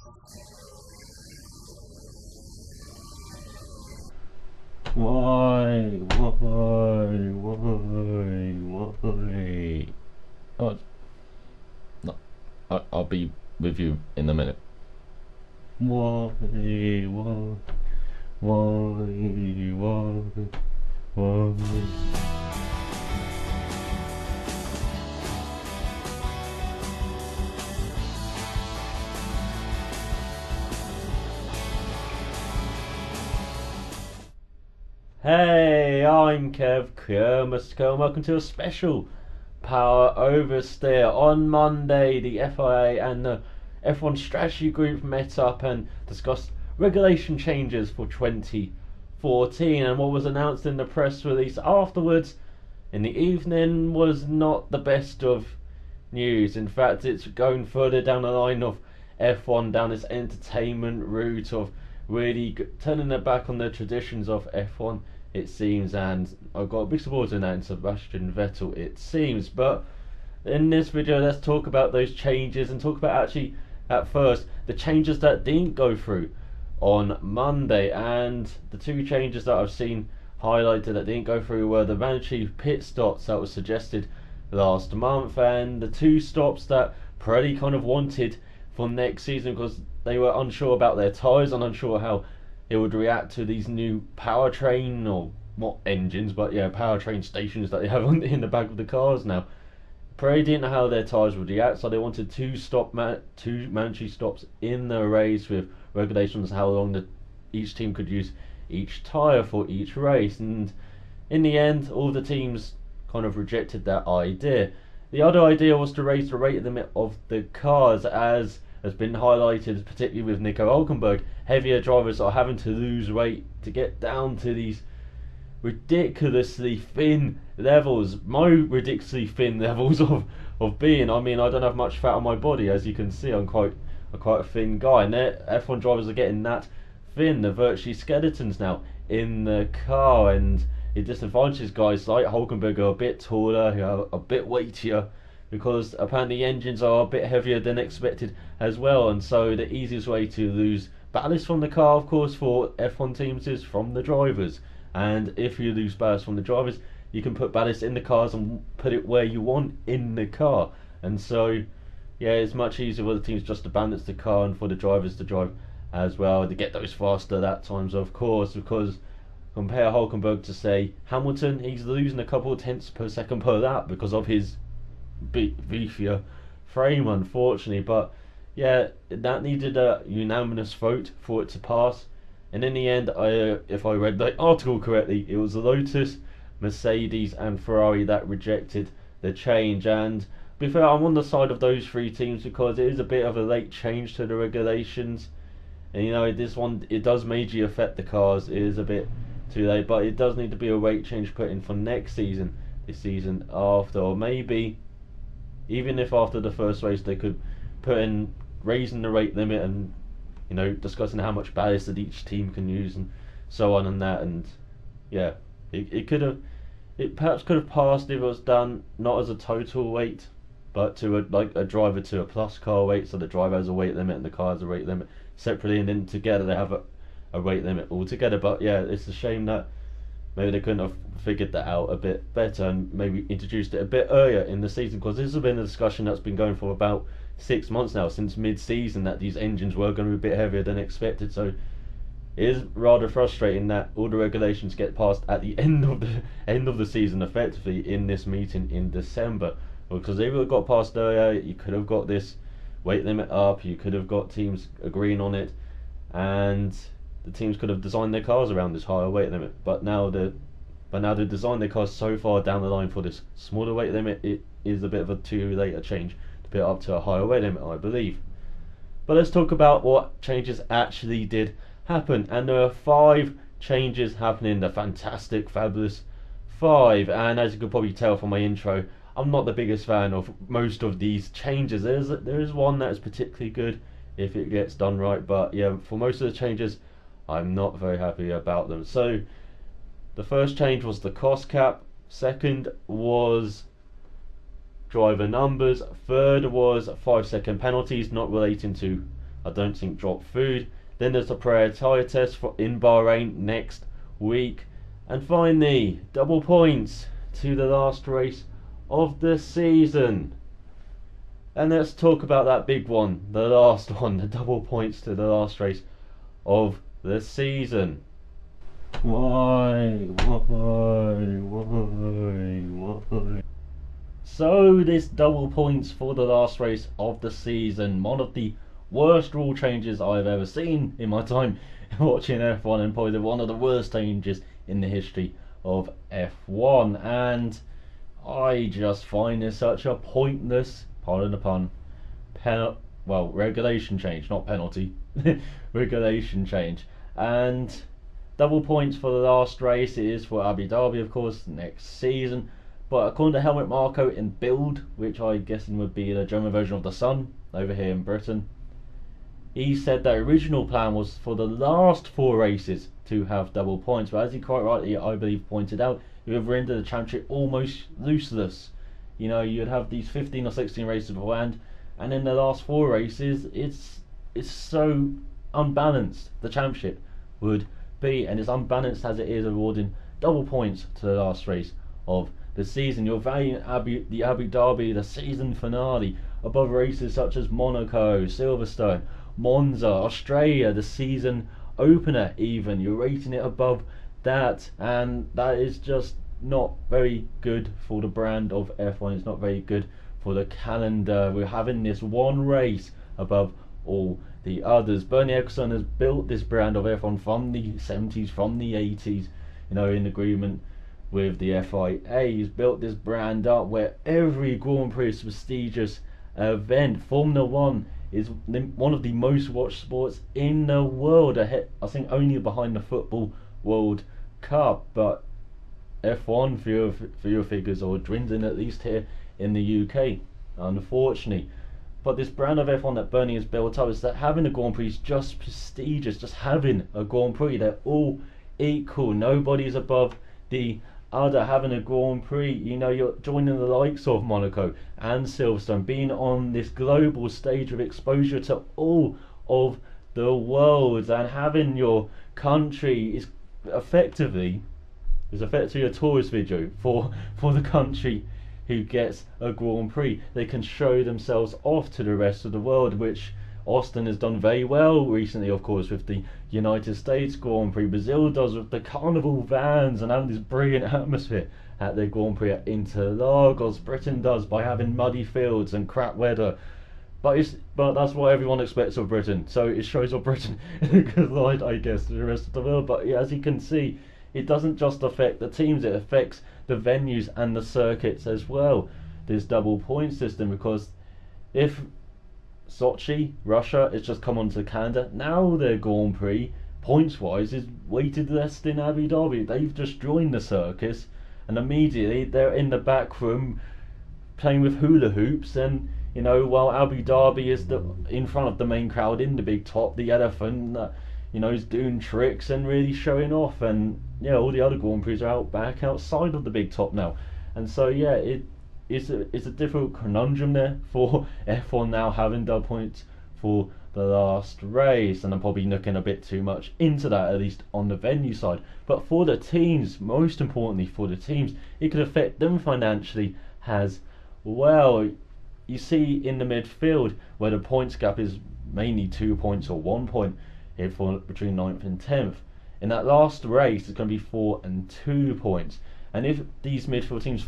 Why? Why? Oh, no. I'll be with you in a minute. Why? Why? Why? Why? Hey, I'm Kev, and welcome to a special Power Oversteer. On Monday, the FIA and the F1 strategy group met up and discussed regulation changes for 2014, and what was announced in the press release afterwards in the evening was not the best of news. In fact, it's going further down the line of F1 down this entertainment route of really turning their back on the traditions of F1, it seems, and I've got a big supporter in that in Sebastian Vettel, it seems. But in this video, let's talk about those changes and talk about actually, at first, the changes that didn't go through on Monday. And the two changes that I've seen highlighted that didn't go through were the mandatory pit stops that was suggested last month, and the two stops that Pirelli kind of wanted for next season because they were unsure about their tyres and unsure how it would react to these new powertrain, or not engines, but yeah, powertrain stations that they have in the back of the cars now. Pirelli didn't know how their tyres would react, so they wanted two mandatory stops in the race with regulations how long each team could use each tyre for each race. And in the end, all the teams kind of rejected that idea. The other idea was to raise the rate limit of the cars, as has been highlighted, particularly with Nico Hulkenberg. Heavier drivers are having to lose weight to get down to these ridiculously thin levels. My ridiculously thin levels of being. I mean, I don't have much fat on my body, as you can see. I'm quite a thin guy, and F1 drivers are getting that thin. They're virtually skeletons now in the car, and it disadvantages guys like Hulkenberg, who are a bit taller, who are a bit weightier, because apparently engines are a bit heavier than expected as well. And so the easiest way to lose ballast from the car, of course, for F1 teams is from the drivers. And if you lose ballast from the drivers, you can put ballast in the cars and put it where you want in the car. And so yeah, it's much easier for the teams just to balance the car and for the drivers to drive as well, to get those faster at times, of course. Because compare Hulkenberg to, say, Hamilton, he's losing a couple of tenths per second per lap because of his beefier frame, unfortunately. But yeah, that needed a unanimous vote for it to pass, and in the end, if I read the article correctly, it was Lotus, Mercedes and Ferrari that rejected the change. And to be fair, I'm on the side of those three teams because it is a bit of a late change to the regulations, and you know, this one, it does majorly affect the cars. It is a bit too late, but it does need to be a rate change put in for next season, the season after, or maybe even if after the first race they could put in raising the rate limit and, you know, discussing how much ballast that each team can use and so on and that. And yeah, it perhaps could have passed if it was done not as a total weight, but to a driver to a plus car weight, so the driver has a weight limit and the car has a weight limit separately, and then together they have a weight limit altogether. But yeah, it's a shame that maybe they couldn't have figured that out a bit better and maybe introduced it a bit earlier in the season, because this has been a discussion that's been going for about 6 months now, since mid-season, that these engines were going to be a bit heavier than expected. So it is rather frustrating that all the regulations get passed at the end of the season, effectively in this meeting in December. Because if it got passed earlier, you could have got this weight limit up, you could have got teams agreeing on it, and the teams could have designed their cars around this higher weight limit. But now they've designed their cars so far down the line for this smaller weight limit, it is a bit of a too late a change to put it up to a higher weight limit, I believe. But let's talk about what changes actually did happen. And there are 5 changes happening, the fantastic, fabulous 5. And as you could probably tell from my intro, I'm not the biggest fan of most of these changes. There is one that is particularly good if it gets done right, but yeah, for most of the changes, I'm not very happy about them. So the first change was the cost cap. Second was driver numbers. Third was 5-second penalties not relating to I don't think drop food. Then there's the prayer Tyre test in Bahrain next week. And finally, double points to the last race of the season. And let's talk about that big one, the last one, the double points to the last race of the season. Why? So this double points for the last race of the season, one of the worst rule changes I've ever seen in my time watching F1, and probably one of the worst changes in the history of F1. And I just find this such a pointless, pardon the pun, regulation change, not penalty, regulation change. And double points for the last race is for Abu Dhabi, of course, next season. But according to Helmut Marko in Build, which I guessing would be the German version of the Sun over here in Britain, he said the original plan was for the last 4 races to have double points. But as he quite rightly, I believe, pointed out, you have rendered the championship almost useless. You know, you'd have these 15 or 16 races beforehand, and in the last 4 races, it's so unbalanced. The championship would be, and it's unbalanced as it is, awarding double points to the last race of the season. You're valuing the Abu Dhabi, the season finale, above races such as Monaco, Silverstone, Monza, Australia, the season opener even. You're rating it above that, and that is just not very good for the brand of F1. It's not very good for the calendar. We're having this one race above all the others. Bernie Ecclestone has built this brand of F1 from the 70s, from the 80s, you know, in agreement with the FIA. He's built this brand up where every Grand Prix is a prestigious event. Formula 1 is one of the most watched sports in the world, ahead, I think, only behind the Football World Cup. But F1 for your figures are dwindling, at least here in the UK, unfortunately. But this brand of F1 that Bernie has built up is that having a Grand Prix is just prestigious. Just having a Grand Prix, they're all equal. Nobody's above the other. Having a Grand Prix, you know, you're joining the likes of Monaco and Silverstone, being on this global stage with exposure to all of the world, and having your country is effectively a tourist video for the country who gets a Grand Prix. They can show themselves off to the rest of the world, which Austin has done very well recently, of course, with the United States Grand Prix. Brazil does with the carnival vans and having this brilliant atmosphere at their Grand Prix at Interlagos. Britain does by having muddy fields and crap weather. But that's what everyone expects of Britain. So it shows off Britain in a good light, I guess, to the rest of the world. But yeah, as you can see, it doesn't just affect the teams, it affects the venues and the circuits as well, this double point system. Because if Sochi, Russia, has just come onto the calendar, now their Grand Prix, points wise, is weighted less than Abu Dhabi. They've just joined the circus, and immediately they're in the back room playing with hula hoops, and you know, while Abu Dhabi is in front of the main crowd in the big top, the elephant, you know, is doing tricks and really showing off. And yeah, all the other Grand Prix are outside of the big top now. And so yeah, it's a difficult conundrum there for F1 now, having double points for the last race. And I'm probably looking a bit too much into that, at least on the venue side. But for the teams, most importantly for the teams, it could affect them financially as well. You see in the midfield where the points gap is mainly 2 points or 1 point here for between 9th and 10th. In that last race, it's going to be 4 and 2 points. And if these midfield teams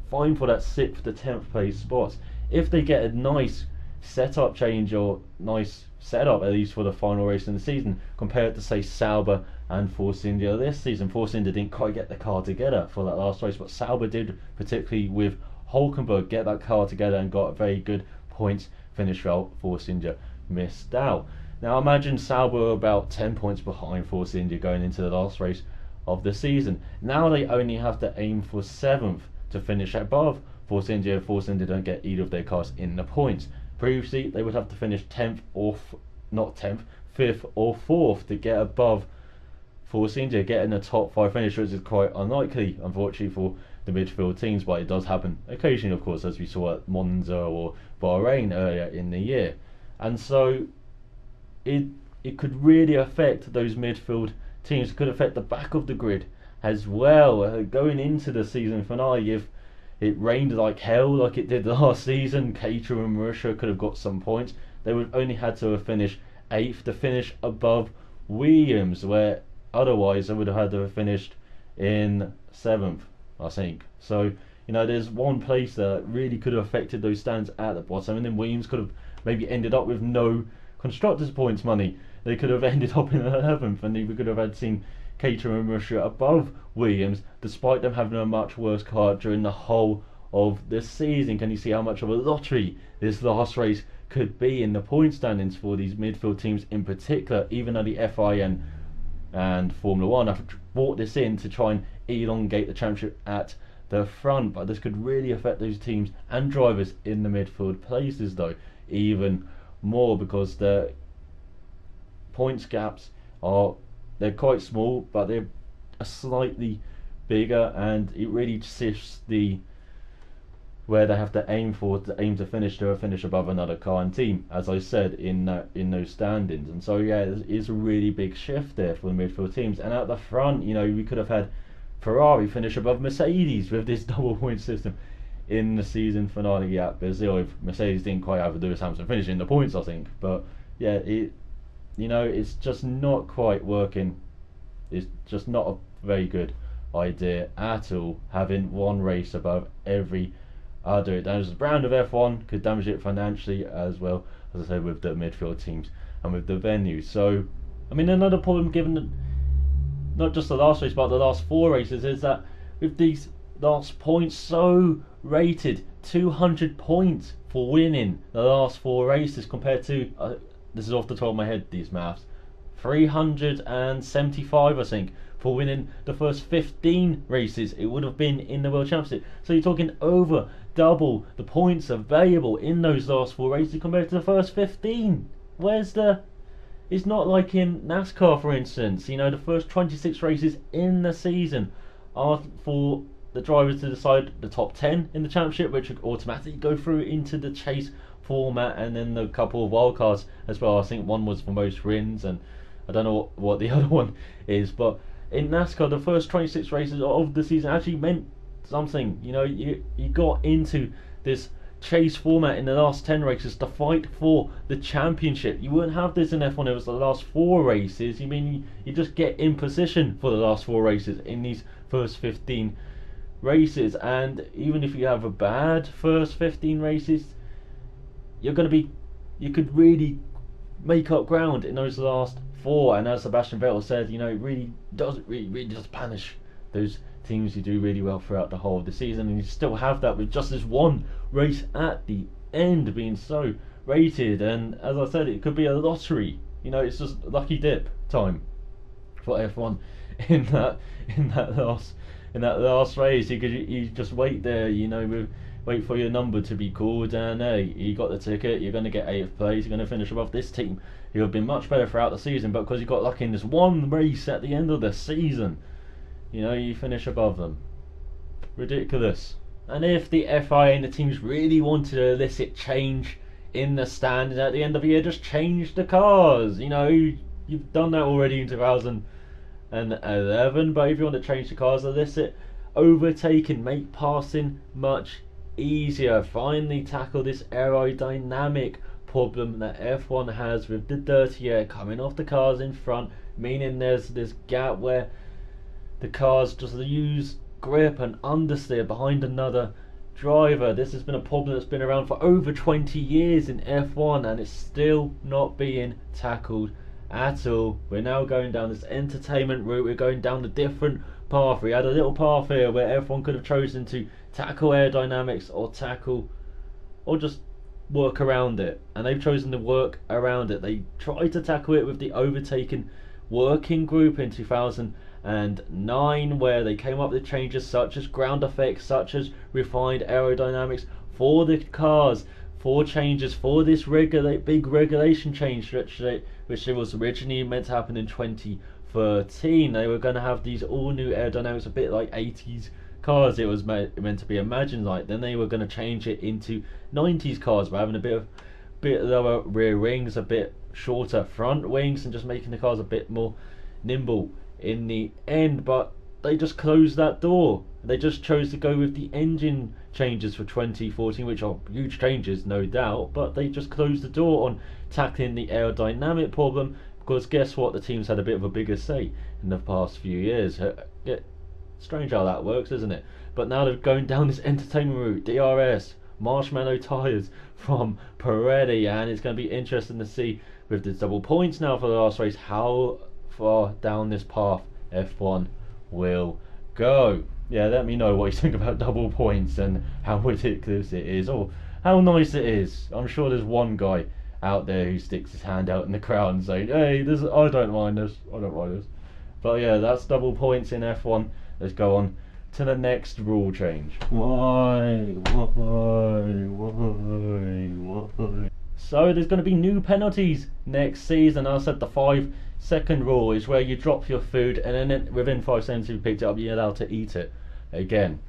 fight for that 6th to 10th place spots, if they get a nice setup change or nice setup at least for the final race in the season, compared to say Sauber and Force India this season. Force India didn't quite get the car together for that last race, but Sauber did, particularly with Hulkenberg, get that car together and got a very good points finish out. Force India missed out. Now imagine Sauber were about 10 points behind Force India going into the last race of the season. Now they only have to aim for 7th to finish above Force India. Force India don't get either of their cars in the points. Previously they would have to finish 10th or not 10th, 5th or 4th to get above Force India, getting a top 5 finish, which is quite unlikely, unfortunately, for the midfield teams. But it does happen occasionally, of course, as we saw at Monza or Bahrain earlier in the year. And so it could really affect those midfield teams. It could affect the back of the grid as well. Going into the season finale, if it rained like hell like it did last season, Cater and Russia could have got some points. They would only had to have finished 8th to finish above Williams, where otherwise they would have had to have finished in 7th, I think. So, there's one place that really could have affected those stands at the bottom, and then Williams could have maybe ended up with no constructors points money. They could have ended up in 11th, and we could have had seen Cater and Russia above Williams, despite them having a much worse card during the whole of the season. Can you see how much of a lottery this last race could be in the point standings for these midfield teams in particular, even though the FIN and Formula 1 have brought this in to try and elongate the championship at the front, but this could really affect those teams and drivers in the midfield places though even more, because the points gaps they're quite small, but they're slightly bigger, and it really shifts where they have to aim to finish above another car and team, as I said in those standings. And so it's a really big shift there for the midfield teams. And at the front, we could have had Ferrari finish above Mercedes with this double point system in the season finale at Brazil. If Mercedes didn't quite have Lewis Hamilton finishing the points, I think, but it's just not quite working. It's just not a very good idea at all, having one race above every other. It damages the brand of F1, could damage it financially as well, as I said, with the midfield teams and with the venue. So, another problem given not just the last race but the last 4 races is that with these last points so rated, 200 points for winning the last 4 races compared to this is off the top of my head, these maths, 375 I think for winning the first 15 races it would have been in the World Championship. So you're talking over double the points available in those last 4 races compared to the first 15. It's not like in NASCAR, for instance. The first 26 races in the season are for the drivers to decide the top 10 in the championship, which would automatically go through into the chase format, and then a couple of wildcards as well. I think one was for most wins, and I don't know what the other one is. But in NASCAR, the first 26 races of the season actually meant something. You got into this chase format in the last 10 races to fight for the championship. You wouldn't have this in F1. It was the last 4 races. You just get in position for the last 4 races in these first 15 races, and even if you have a bad first 15 races, you could really make up ground in those last 4. And as Sebastian Vettel said, it really does punish those teams who do really well throughout the whole of the season, and you still have that with just this one race at the end being so rated. And as I said, it could be a lottery. It's just lucky dip time for F1 in that last race. You just wait there, wait for your number to be called, and hey, you got the ticket, you're going to get 8th place, you're going to finish above this team who have been much better throughout the season, but because you got lucky in this one race at the end of the season, you finish above them. Ridiculous. And if the FIA and the teams really wanted to elicit change in the standings at the end of the year, just change the cars. You've done that already in 2011, but if you want to change the cars, elicit overtaking, make passing much easier, finally tackle this aerodynamic problem that F1 has with the dirty air coming off the cars in front, meaning there's this gap where the cars just lose grip and understeer behind another driver. This has been a problem that's been around for over 20 years in F1, and it's still not being tackled at all. We're now going down this entertainment route. We're going down a different path. We had a little path here where F1 could have chosen to tackle aerodynamics or just work around it, and they've chosen to work around it. They tried to tackle it with the overtaken working group in 2009, where they came up with changes such as ground effects, such as refined aerodynamics for the cars, for changes for this big regulation change which was originally meant to happen in 2013. They were going to have these all new aerodynamics, a bit like 80s cars it was meant to be imagined like. Then they were going to change it into 90s cars by having a bit bit lower rear wings, a bit shorter front wings, and just making the cars a bit more nimble in the end. But they just closed that door. They just chose to go with the engine changes for 2014, which are huge changes, no doubt, but they just closed the door on tackling the aerodynamic problem, because guess what, the team's had a bit of a bigger say in the past few years. Strange how that works, isn't it? But now they're going down this entertainment route, DRS, marshmallow tyres from Pirelli, and it's going to be interesting to see with the double points now for the last race how far down this path F1 will go. Yeah, let me know what you think about double points and how ridiculous it is, or how nice it is. I'm sure there's one guy out there who sticks his hand out in the crowd and saying, hey, I don't mind this, I don't mind this. But yeah, that's double points in F1. Let's go on to the next rule change. Why? So there's going to be new penalties next season. I said the 5-second rule is where you drop your food and then within 5 seconds you picked it up, you're allowed to eat it again.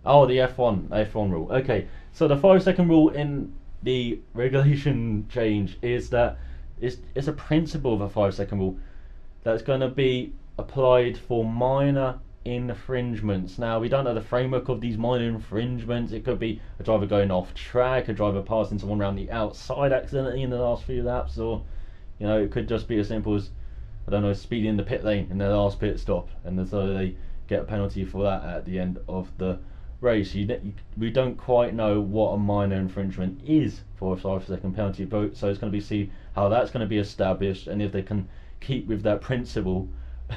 Oh, the F1 rule. Okay, so the 5-second rule in the regulation change is that it's a principle of a 5-second rule that's going to be applied for minor infringements. Now, we don't know the framework of these minor infringements. It could be a driver going off track, a driver passing someone around the outside accidentally in the last few laps, or it could just be as simple as, I don't know, speeding in the pit lane in their last pit stop, and so they get a penalty for that at the end of the race. We don't quite know what a minor infringement is for a 5-second penalty vote, so it's going to be see how that's going to be established, and if they can keep with that principle,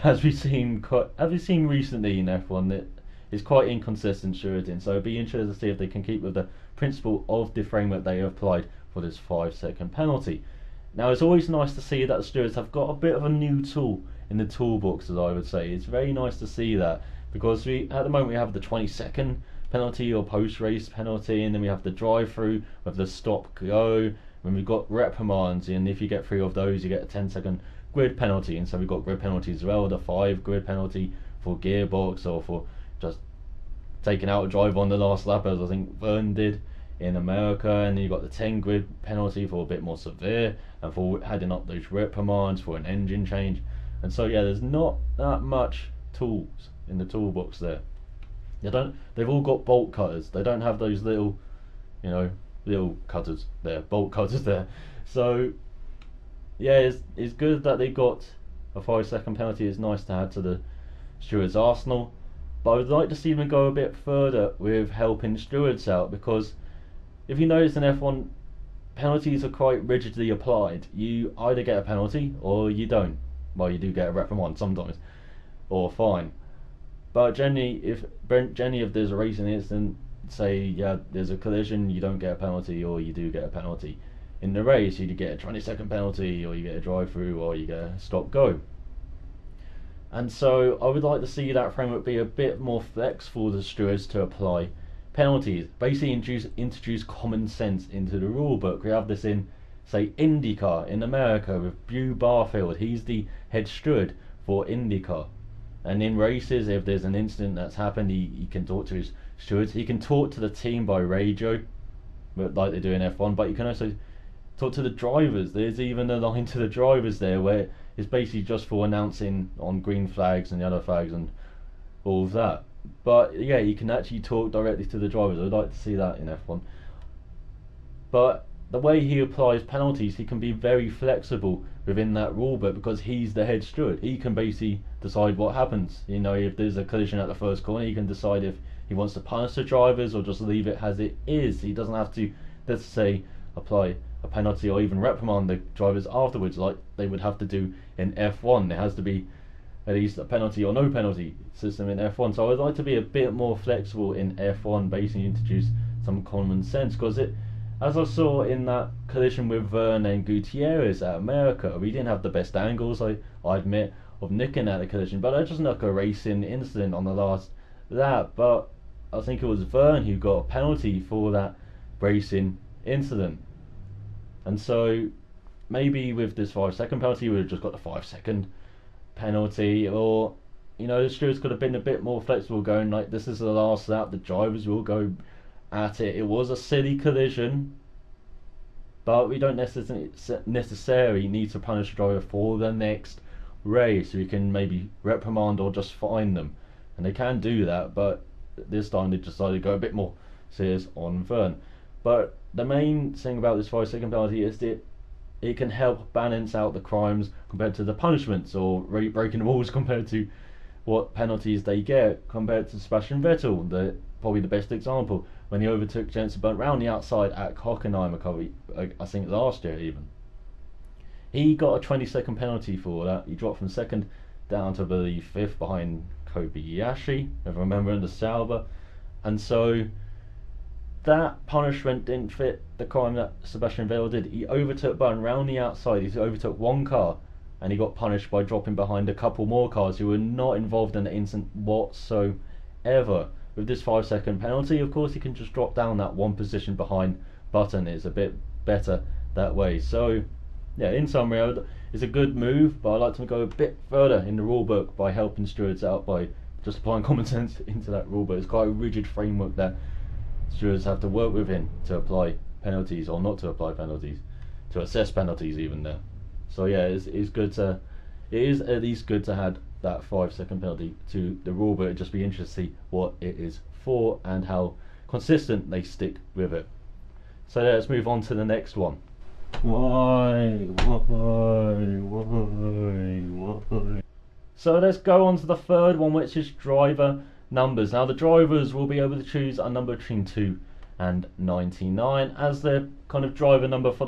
as we've seen recently in F1, that is quite inconsistent shooting. So it'd be interesting to see if they can keep with the principle of the framework they have applied for this 5-second penalty. Now, it's always nice to see that the stewards have got a bit of a new tool in the toolbox, as I would say. It's very nice to see that, because at the moment we have the 20-second penalty or post-race penalty, and then we have the drive-through with the stop-go, when we've got reprimands, and if you get 3 of those you get a 10-second grid penalty, and so we've got grid penalties as well, the 5 grid penalty for gearbox, or for just taking out a drive on the last lap, as I think Vern did in America, and then you've got the 10 grid penalty for a bit more severe, and for heading up those reprimands for an engine change. And so yeah, there's not that much tools in the toolbox there. They've all got bolt cutters. They don't have those little cutters there, bolt cutters there. So yeah, it's good that they got a 5-second penalty. It's nice to add to the stewards' arsenal, but I would like to see them go a bit further with helping stewards out, because if you notice in F1, penalties are quite rigidly applied. You either get a penalty or you don't. Well, you do get a reprimand sometimes, or a fine. But generally, if there's a racing incident, say there's a collision, you don't get a penalty or you do get a penalty. In the race, you get a 20-second penalty, or you get a drive-through, or you get a stop-go. And so I would like to see that framework be a bit more flexible for the stewards to apply penalties. Basically introduce common sense into the rule book. We have this in, say, IndyCar in America with Bew Barfield. He's the head steward for IndyCar. And in races, if there's an incident that's happened, he can talk to his stewards. He can talk to the team by radio, like they do in F1, but you can also talk to the drivers. There's even a line to the drivers there where it's basically just for announcing on green flags and yellow flags and all of that. But yeah, you can actually talk directly to the drivers. I'd like to see that in F1. But the way he applies penalties, he can be very flexible within that rule book, because he's the head steward. He can basically decide what happens. If there's a collision at the first corner, he can decide if he wants to punish the drivers or just leave it as it is. He doesn't have to, let's say, apply a penalty or even reprimand the drivers afterwards like they would have to do in F1. There has to be at least a penalty or no penalty system in F1. So I'd like to be a bit more flexible in F1, basically introduce some common sense, because as I saw in that collision with Vern and Gutierrez at America, we didn't have the best angles, I admit, of nicking at the collision, but I just knocked a racing incident on the last lap. But I think it was Vern who got a penalty for that racing incident. And so maybe with this 5-second penalty, we would have just got the 5-second penalty, or the stewards could have been a bit more flexible, going like, this is the last lap, the drivers will go at it. It was a silly collision, but we don't necessarily need to punish a driver for the next race. We can maybe reprimand or just fine them, and they can do that, but this time they decided to go a bit more serious on Vern. But the main thing about this 5-second penalty is that it can help balance out the crimes compared to the punishments, or breaking the rules compared to what penalties they get compared to Sebastian Vettel, probably the best example, when he overtook Jensen Button round the outside at Hockenheim, I think last year even. He got a 20-second penalty for that. He dropped from second down to, I believe, fifth behind Kobayashi, if I remember, in the Sauber. And so that punishment didn't fit the crime that Sebastian Vettel did. He overtook Button round the outside. He overtook one car, and he got punished by dropping behind a couple more cars who were not involved in the incident whatsoever. With this 5-second penalty, of course, he can just drop down that one position behind Button. It's a bit better that way. So, yeah, in summary, it's a good move, but I'd like to go a bit further in the rulebook by helping stewards out by just applying common sense into that rulebook. It's quite a rigid framework that stewards have to work within to apply penalties, or not to apply penalties, to assess penalties even there. So yeah, it is at least good to add that 5-second penalty to the rule, but it'd just be interesting to see what it is for and how consistent they stick with it. So let's move on to the next one. Why? So let's go on to the third one, which is driver numbers. Now the drivers will be able to choose a number between 2 and 99 as their kind of driver number for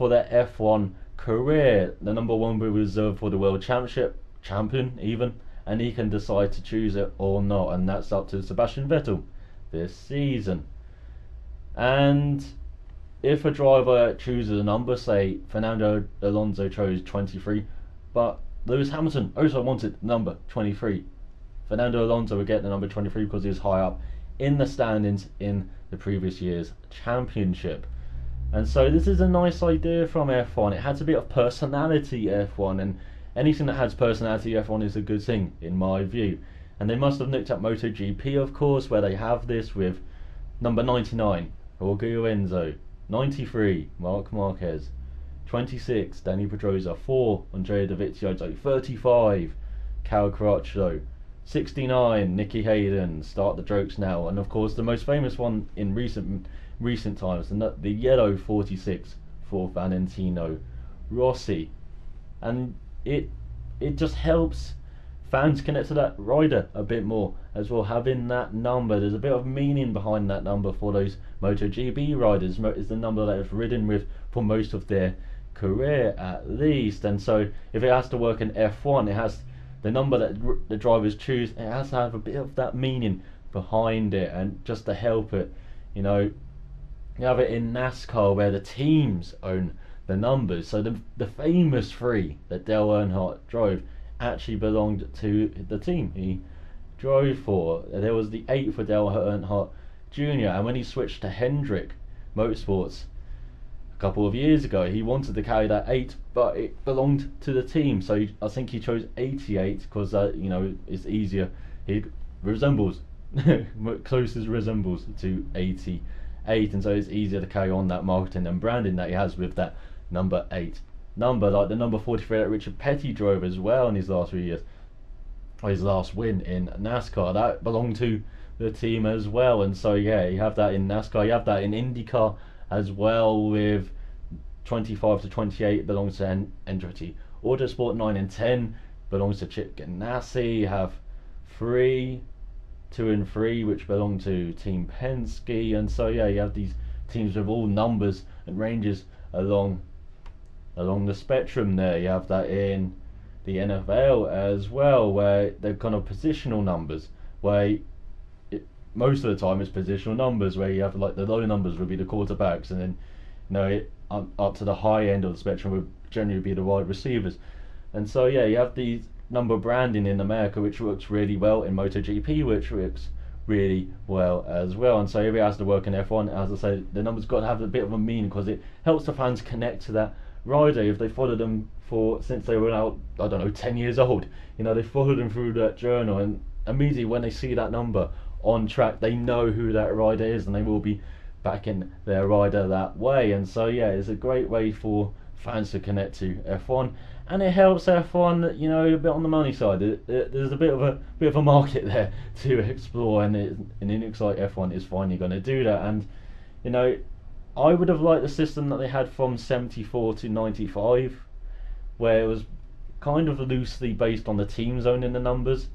their F1 career. The number 1 will be reserved for the World Championship champion even, and he can decide to choose it or not, and that's up to Sebastian Vettel this season. And if a driver chooses a number, say Fernando Alonso chose 23, but Lewis Hamilton also wanted number 23, Fernando Alonso would get the number 23 because he was high up in the standings in the previous year's championship. And so this is a nice idea from F1. It has a bit of personality, F1, and anything that has personality, F1 is a good thing in my view. And they must have looked at MotoGP, of course, where they have this with number 99, Jorge Lorenzo, 93, Marc Marquez, 26, Dani Pedrosa, 4, Andrea Dovizioso, 35, Cal Crutchlow, 69, Nicky Hayden, start the jokes now, and of course the most famous one in recent times, the yellow 46 for Valentino Rossi. And it just helps fans connect to that rider a bit more as well, having that number. There's a bit of meaning behind that number for those MotoGP riders. It's the number that they've ridden with for most of their career at least, and so if it has to work in F1, it has the number that the drivers choose, it has to have a bit of that meaning behind it, and just to help it, you have it in NASCAR where the teams own the numbers. So the famous 3 that Dale Earnhardt drove actually belonged to the team he drove for. There was the 8 for Dale Earnhardt Jr., and when he switched to Hendrick Motorsports a couple of years ago, he wanted to carry that 8, but it belonged to the team, so I think he chose 88 because it's easier. It resembles closest resembles to 88, and so it's easier to carry on that marketing and branding that he has with that number 8 number, like the number 43 that Richard Petty drove as well in his last few years, or his last win in NASCAR, that belonged to the team as well. And so yeah, you have that in NASCAR, you have that in IndyCar as well, with 25 to 28 belongs to Andretti Autosport, 9 and 10 belongs to Chip Ganassi. You have 3, 2 and 3 which belong to Team Penske, and so yeah, you have these teams with all numbers and ranges along the spectrum there. You have that in the NFL as well, where they're kind of positional numbers, where most of the time it's positional numbers, where you have like the low numbers would be the quarterbacks, and then up to the high end of the spectrum would generally be the wide receivers. And so yeah, you have these number branding in America, which works really well, in MotoGP, which works really well as well. And so if it has to work in F1, as I say, the numbers got to have a bit of a meaning, because it helps the fans connect to that rider. If they followed them since they were out, I don't know, 10 years old, they followed them through that journal, and immediately when they see that number on track, they know who that rider is, and they will be backing their rider that way. And so yeah, it's a great way for fans to connect to F1, and it helps F1, you know, a bit on the money side. There's a bit of a market there to explore, and it looks like F1 is finally going to do that. And you know, I would have liked the system that they had from 74 to 95, where it was kind of loosely based on the teams owning the numbers.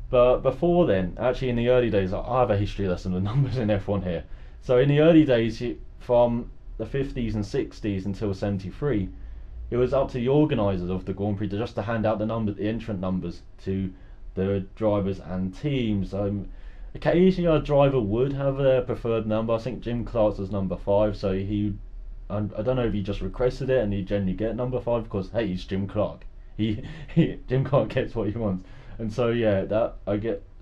But before then, actually in the early days, I have a history lesson of numbers in F1 here. So in the early days, from the 50s and 60s until 73, it was up to the organisers of the Grand Prix just to hand out the entrant numbers to the drivers and teams. Occasionally a driver would have a preferred number. I think Jim Clark's was number 5, so I don't know if he just requested it and he generally get number 5 because hey, he's Jim Clark. Jim Clark gets what he wants. And so yeah,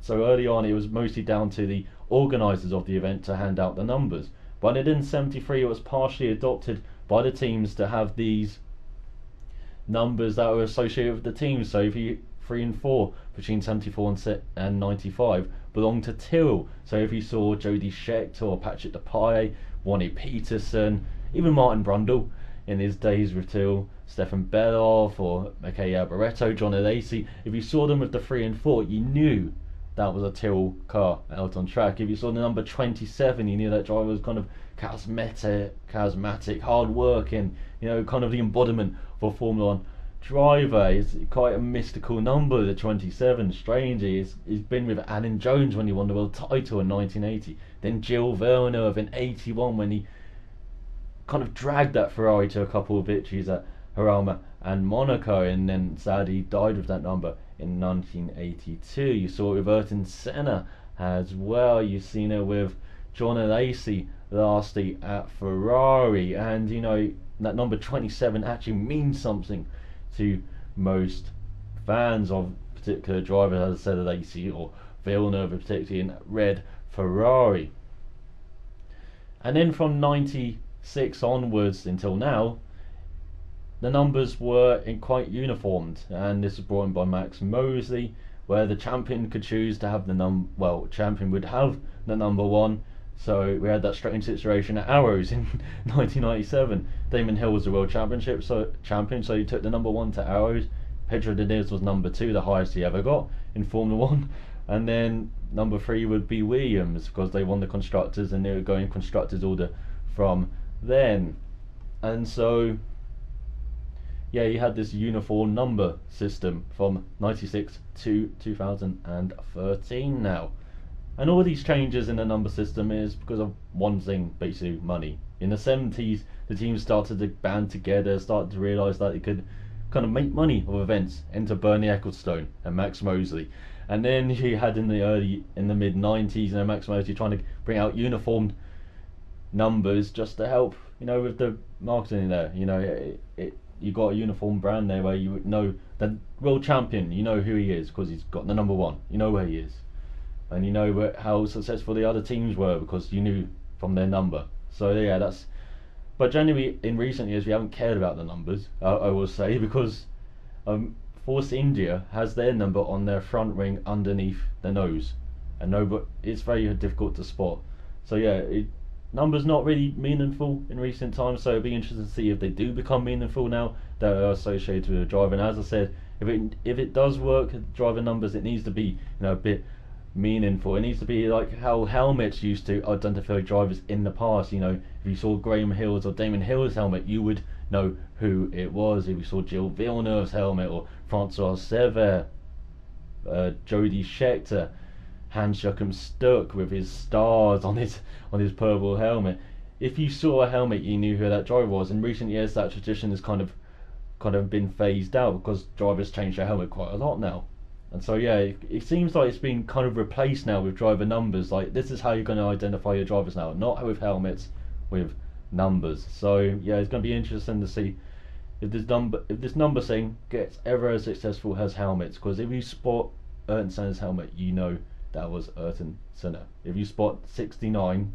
so early on it was mostly down to the organisers of the event to hand out the numbers. But in 73 it was partially adopted by the teams to have these numbers that were associated with the teams. So if you 3 and 4 between 74 and 95 belonged to Tyrrell. So if you saw Jody Scheckter or Patrick DePaille, Ronnie Peterson, even Martin Brundle in his days with Tyrrell, Stefan Beloff or Mikel Alboreto, John Alesi, if you saw them with the 3 and 4, you knew that was a Tyrrell car out on track. If you saw the number 27, you knew that driver was kind of charismatic, hard working, you know, kind of the embodiment of a Formula 1 driver. It's quite a mystical number, the 27. Strangely, he's been with Alan Jones when he won the world title in 1980, then Gilles Villeneuve in 81 when he kind of dragged that Ferrari to a couple of victories at Jarama and Monaco, and then sadly died with that number in 1982. You saw it with Ayrton Senna as well. You've seen it with John Alesi lastly at Ferrari, and you know that number 27 actually means something to most fans of particular drivers, as I said, Alesi or Villeneuve, particularly in red Ferrari. And then from 96 onwards until now, the numbers were quite uniformed, and this was brought in by Max Mosley, where the champion could choose to have champion would have the number 1. So we had that strange situation at Arrows in 1997. Damon Hill was the world champion, so he took the number 1 to Arrows. Pedro Diniz was number 2, the highest he ever got in Formula 1. And then number 3 would be Williams, because they won the constructors and they were going constructors order from then. And so yeah, you had this uniform number system from 96 to 2013 now. And all these changes in the number system is because of one thing, basically money. In the 70s, the teams started to band together, started to realise that they could kind of make money of events. Enter Bernie Ecclestone and Max Mosley. And then you had in the mid 90s, Max Mosley trying to bring out uniformed numbers just to help, you know, with the marketing there. You know, you got a uniform brand there where you would know the world champion, you know who he is because he's got the number 1, you know where he is. And you know how successful the other teams were because you knew from their number. So yeah, but generally in recent years we haven't cared about the numbers, I will say, because Force India has their number on their front wing underneath the nose, and it's very difficult to spot. So yeah, numbers not really meaningful in recent times, so it'd be interesting to see if they do become meaningful now that are associated with a driver. And as I said, if it does work, driver numbers, it needs to be, you know, a bit meaningful. It needs to be like how helmets used to identify drivers in the past. You know, if you saw Graham Hill's or Damon Hill's helmet, you would know who it was. If you saw Gilles Villeneuve's helmet or Francois Sever, Jody Scheckter, Hans Joachim Stuck with his stars on his purple helmet, if you saw a helmet you knew who that driver was. In recent years that tradition has kind of been phased out because drivers change their helmet quite a lot now. And so yeah, it seems like it's been kind of replaced now with driver numbers. Like, this is how you're going to identify your drivers now, not with helmets, with numbers. So yeah, it's going to be interesting to see if this number thing gets ever as successful as helmets. Because if you spot Ayrton Senna's helmet, you know that was Ayrton Senna. If you spot 69,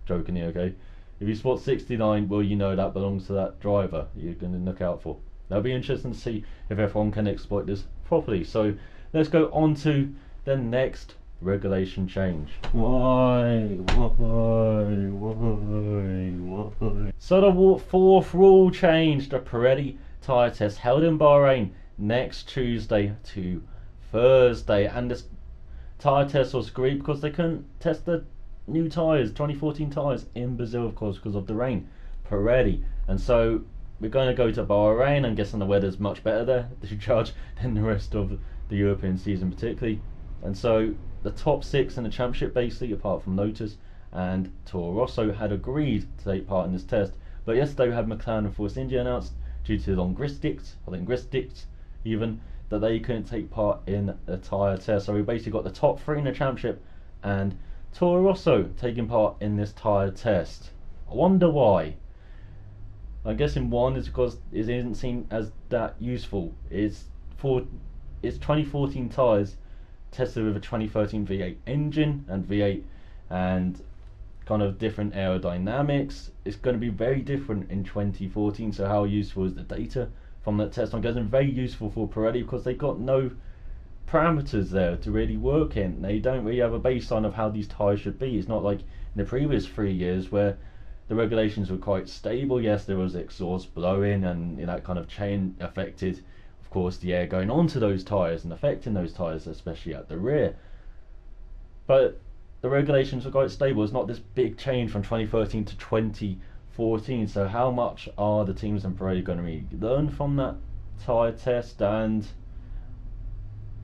jokingly, okay, if you spot 69, well, you know that belongs to that driver you're going to look out for. That'll be interesting to see if F1 can exploit this properly. So let's go on to the next regulation change. Why? So the fourth rule change, the Pirelli tyre test held in Bahrain next Tuesday to Thursday, and this tyre test was agreed because they couldn't test the new tyres, 2014 tyres in Brazil, of course, because of the rain. Pirelli, and so we're going to go to Bahrain. I'm guessing the weather's much better there to judge than the rest of the European season particularly, and so the top 6 in the championship, basically apart from Lotus and Toro Rosso, had agreed to take part in this test. But yesterday we had McLaren and Force India announced, due to linguistics even, that they couldn't take part in the tyre test. So we basically got the top 3 in the championship and Toro Rosso taking part in this tyre test. I wonder why. I'm guessing one is because it isn't seen as that useful. It's 2014 tyres tested with a 2013 V8 engine and V8 and kind of different aerodynamics. It's going to be very different in 2014. So how useful is the data from that test? I'm guessing very useful for Pirelli because they've got no parameters there to really work in. They don't really have a baseline of how these tyres should be. It's not like in the previous 3 years where the regulations were quite stable. Yes, there was exhaust blowing and that kind of chain affected, of course, the air going onto those tyres and affecting those tyres, especially at the rear. But the regulations were quite stable. It's not this big change from 2013 to 2014. So how much are the teams in Pirelli going to really learn from that tyre test? And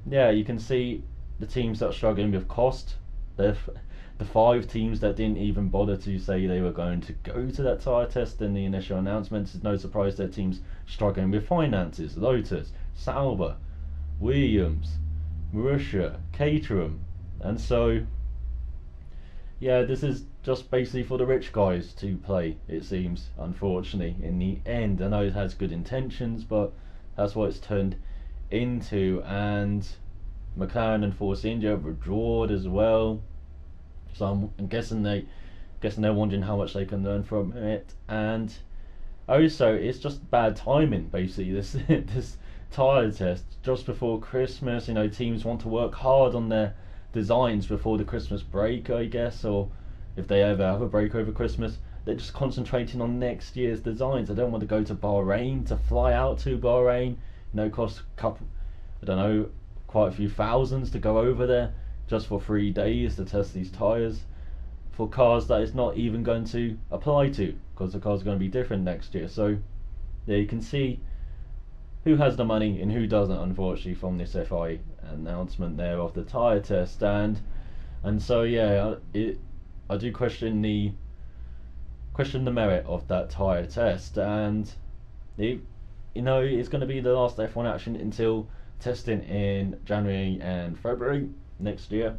yeah, you can see the teams that are struggling with cost. The 5 teams that didn't even bother to say they were going to go to that tyre test in the initial announcements. It's no surprise that teams struggling with finances: Lotus, Sauber, Williams, Marussia, Caterham. And so yeah, this is just basically for the rich guys to play, it seems, unfortunately, in the end. I know it has good intentions, but that's what it's turned into. And McLaren and Force India were drawn as well. So I'm guessing they're wondering how much they can learn from it. And also, it's just bad timing, basically, this tyre test just before Christmas. Teams want to work hard on their designs before the Christmas break, I guess, or if they ever have a break over Christmas. They're just concentrating on next year's designs. They don't want to go to Bahrain, to fly out to Bahrain. Cost a couple, I don't know, quite a few thousands to go over there just for 3 days to test these tyres for cars that it's not even going to apply to, because the cars are going to be different next year. So yeah, you can see who has the money and who doesn't, unfortunately, from this FI announcement there of the tyre test. And so yeah, I do question the merit of that tyre test. And it's going to be the last F1 action until testing in January and February next year.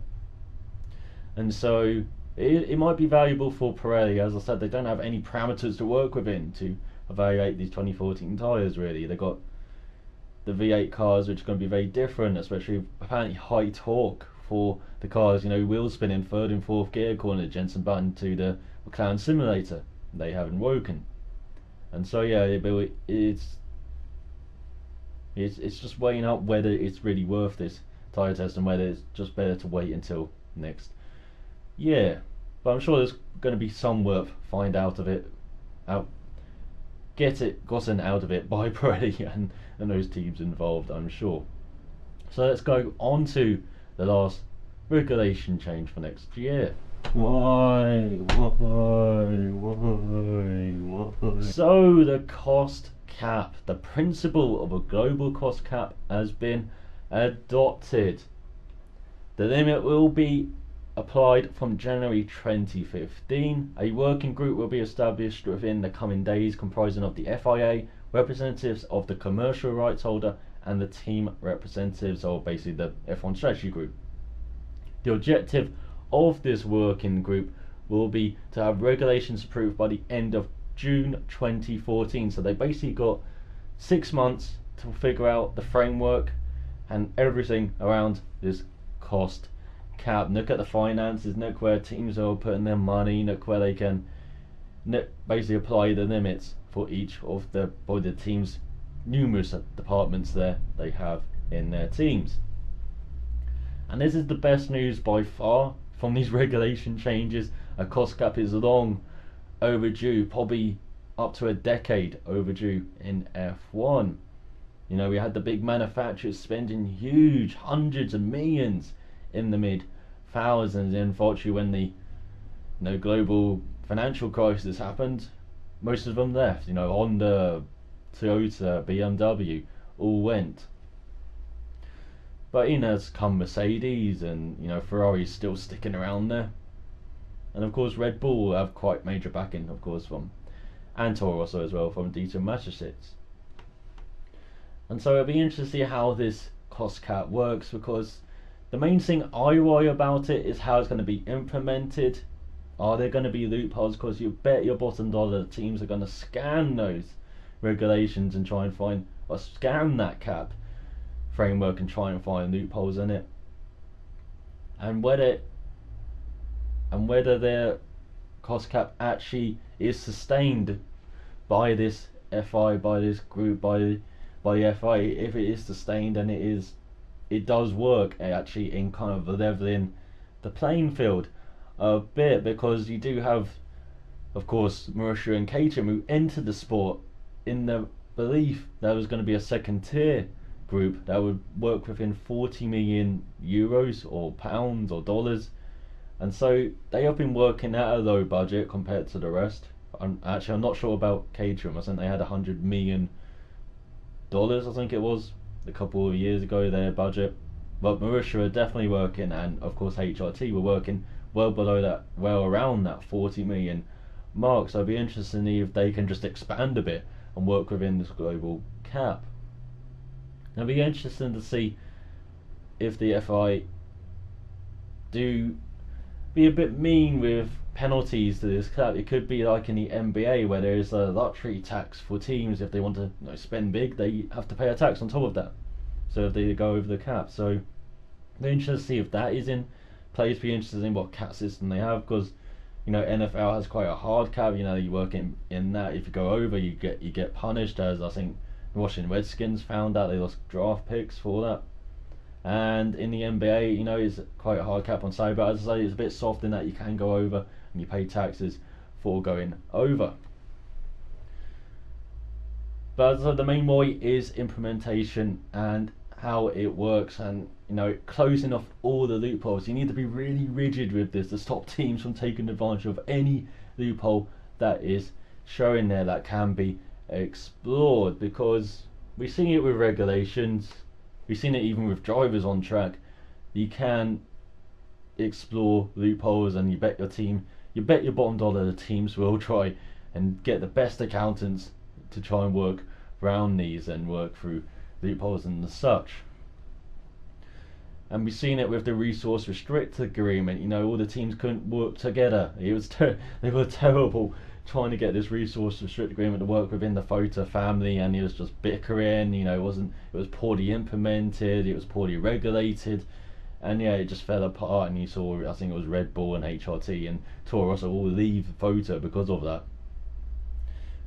And so it might be valuable for Pirelli. As I said, they don't have any parameters to work within to evaluate these 2014 tyres, really. They've got the V8 cars, which are going to be very different, especially apparently high torque for the cars. Wheel spin in 3rd and 4th gear, according to Jensen Button, to the McLaren simulator they have in Woken. And so yeah, it's just weighing up whether it's really worth this tyre test and whether it's just better to wait until next year. But I'm sure there's going to be some worth gotten out of it by Pirelli and those teams involved, I'm sure. So let's go on to the last regulation change for next year. Why? So the cost cap, the principle of a global cost cap, has been adopted. The limit will be applied from January 2015. A working group will be established within the coming days, comprising of the FIA, representatives of the commercial rights holder, and the team representatives, or basically the F1 strategy group. The objective of this working group will be to have regulations approved by the end of June 2014. So they basically got 6 months to figure out the framework and everything around this cost cap. Look at the finances, look where teams are putting their money, look where they can basically apply the limits for each of the teams' numerous departments there they have in their teams. And this is the best news by far from these regulation changes. A cost cap is long overdue, probably up to a decade overdue in F1. You know, we had the big manufacturers spending huge hundreds of millions in the mid thousands. And unfortunately, when the global financial crisis happened, most of them left. You know, Honda, Toyota, BMW all went. But has come Mercedes, and Ferrari's still sticking around there. And of course Red Bull have quite major backing, of course, from and Toro Rosso as well, from Dieter Mateschitz. And so it'll be interesting to see how this cost cap works, because the main thing I worry about it is how it's going to be implemented. Are there going to be loopholes? Because you bet your bottom dollar teams are going to scan those regulations and try and find, or scan that cap framework and try and find loopholes in it. And whether their cost cap actually is sustained by this FI, by this group, by the FI, if it is sustained and it does work actually in kind of leveling the playing field a bit, because you do have, of course, Marussia and Caterham, who entered the sport in the belief there was going to be a second tier group that would work within 40 million euros or pounds or dollars. And so they have been working at a low budget compared to the rest. I'm not sure about Caterham. I think they had $100 million, I think it was, a couple of years ago, their budget. But Marussia are definitely working, and of course HRT were working well below that, well around that 40 million mark. So I'd be interested to see if they can just expand a bit and work within this global cap. It'll be interesting to see if the FI do be a bit mean with penalties to this cap. It could be like in the NBA, where there is a luxury tax for teams. If they want to spend big, they have to pay a tax on top of that, so if they go over the cap. So they're interested to see if that is in place. Be interested in what cap system they have, because NFL has quite a hard cap. You work in that. If you go over, you get punished, as I think the Washington Redskins found out. They lost draft picks for that. And in the NBA, it's quite a hard cap on salary, but as I say, it's a bit soft in that you can go over and you pay taxes for going over. But so the main worry is implementation and how it works, and closing off all the loopholes. You need to be really rigid with this to stop teams from taking advantage of any loophole that is showing there that can be explored, because we've seen it with regulations. We've seen it even with drivers on track. You can explore loopholes, and you bet your bottom dollar the teams will try and get the best accountants to try and work around these and work through loopholes and such. And we've seen it with the resource restrict agreement. All the teams couldn't work together. It was they were terrible trying to get this resource restrict agreement to work within the FOTA family, and it was just bickering. It was poorly implemented, it was poorly regulated, and it just fell apart. And you saw, I think it was Red Bull and HRT and Toro Rosso all leave FOTA because of that.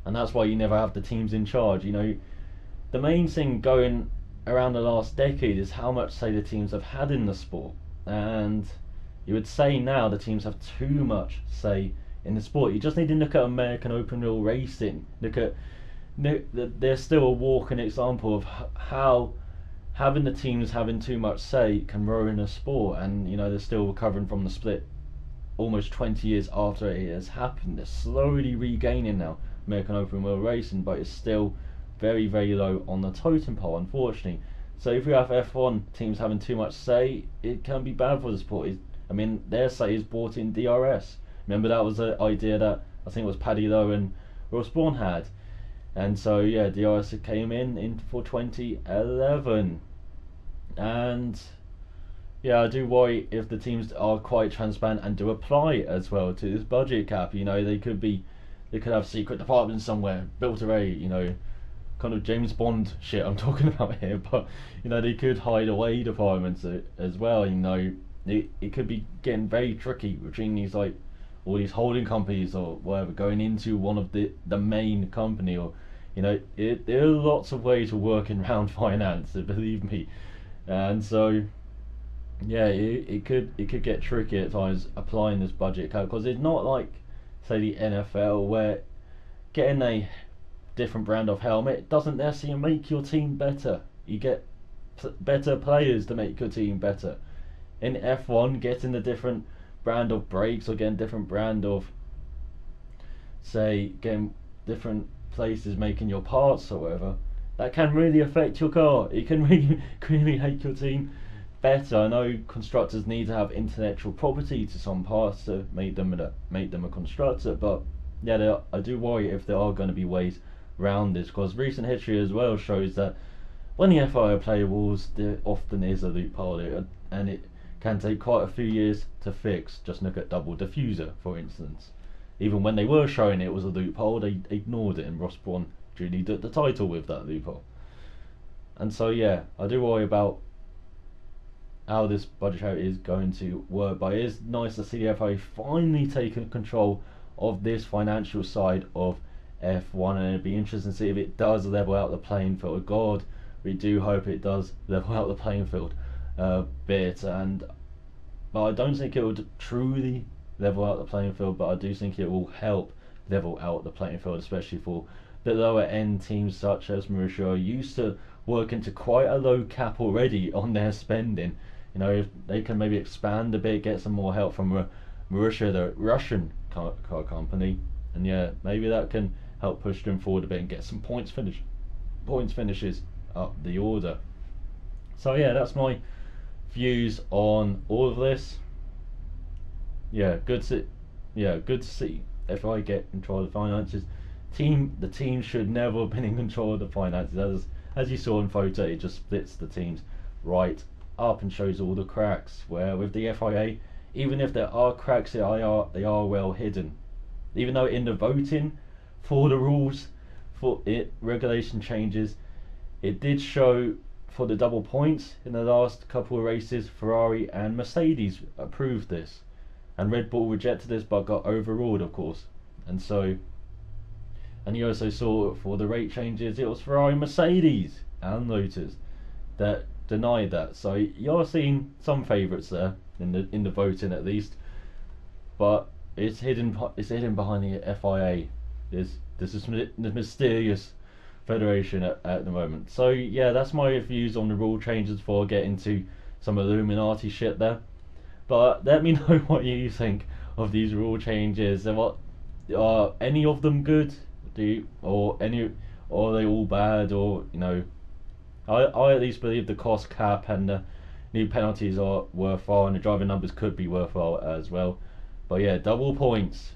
And that's why you never have the teams in charge. The main thing going around the last decade is how much say the teams have had in the sport, and you would say now the teams have too much say in the sport. You just need to look at American open wheel racing. There's still a walking example of how having the teams having too much say can ruin a sport. And they're still recovering from the split almost 20 years after it has happened. They're slowly regaining now, American open wheel racing, but it's still very, very low on the totem pole, unfortunately. So if we have F1 teams having too much say, it can be bad for the sport. Their say is brought in DRS. Remember, that was an idea that I think it was Paddy Lowe and Ross Brawn had. And so DRS came in for 2011. And I do worry if the teams are quite transparent and do apply as well to this budget cap. They could have secret departments somewhere built away, kind of James Bond shit I'm talking about here, but they could hide away departments as well. It could be getting very tricky between these all these holding companies or whatever going into one of the main company, or there are lots of ways of working around finance, believe me. And so Yeah, it could get tricky at times applying this budget cap because it's not like say the NFL where getting a different brand of helmet doesn't necessarily make your team better. You get better players to make your team better. In F1, getting a different brand of brakes or getting different brand of say getting different places making your parts or whatever, that can really affect your car. It can really make your team better. I know constructors need to have intellectual property to some parts to make them a constructor, but yeah, I do worry if there are going to be ways around this because recent history as well shows that when the FIA play rules, there often is a loophole there, and it can take quite a few years to fix. Just look at double diffuser, for instance. Even when they were showing it was a loophole, they ignored it, and Ross Brawn duly did the title with that loophole. And so yeah, I do worry about how this budget charity is going to work, but it is nice to see the FIA finally taking control of this financial side of F1, and it'd be interesting to see if it does level out the playing field. God, we do hope it does level out the playing field a bit, but I don't think it would truly level out the playing field, but I do think it will help level out the playing field, especially for the lower end teams such as Mauritia are used to working to quite a low cap already on their spending. You know, if they can maybe expand a bit, get some more help from Mauritia, the Russian car company, and yeah, maybe that can help push them forward a bit and get some points finishes up the order. So yeah, that's my views on all of this. Yeah, good to see if I get control of the finances. The team should never have been in control of the finances. As you saw in photo, it just splits the teams right up and shows all the cracks. Where with the FIA, even if there are cracks, they are well hidden. Even though in the voting for the rules for it regulation changes, it did show for the double points in the last couple of races, Ferrari and Mercedes approved this, and Red Bull rejected this but got overruled, of course. And you also saw for the rate changes, it was Ferrari, Mercedes, and Lotus that denied that. So you're seeing some favourites there in the voting at least, but it's hidden behind the FIA. This is the mysterious federation at the moment. So yeah, that's my views on the rule changes before I get into some Illuminati shit there. But let me know what you think of these rule changes, and what are any of them good? Or are they all bad? Or you know, I at least believe the cost cap and the new penalties are worthwhile, and the driving numbers could be worthwhile as well. But yeah, double points,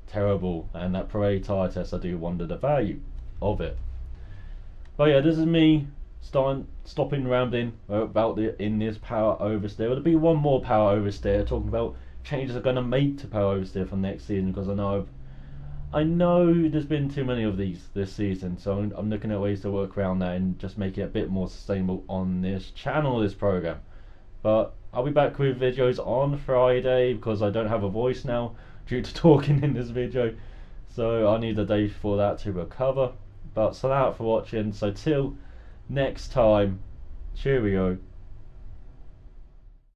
terrible, and that parade tyre test, I do wonder the value of it. But yeah, this is me stopping rambling about in this power oversteer. There'll be one more power oversteer talking about changes I'm going to make to power oversteer for next season, because I know there's been too many of these this season, so I'm looking at ways to work around that and just make it a bit more sustainable on this channel, this program. But I'll be back with videos on Friday because I don't have a voice now due to talking in this video, so I need a day for that to recover. But so out for watching, so till next time, cheerio.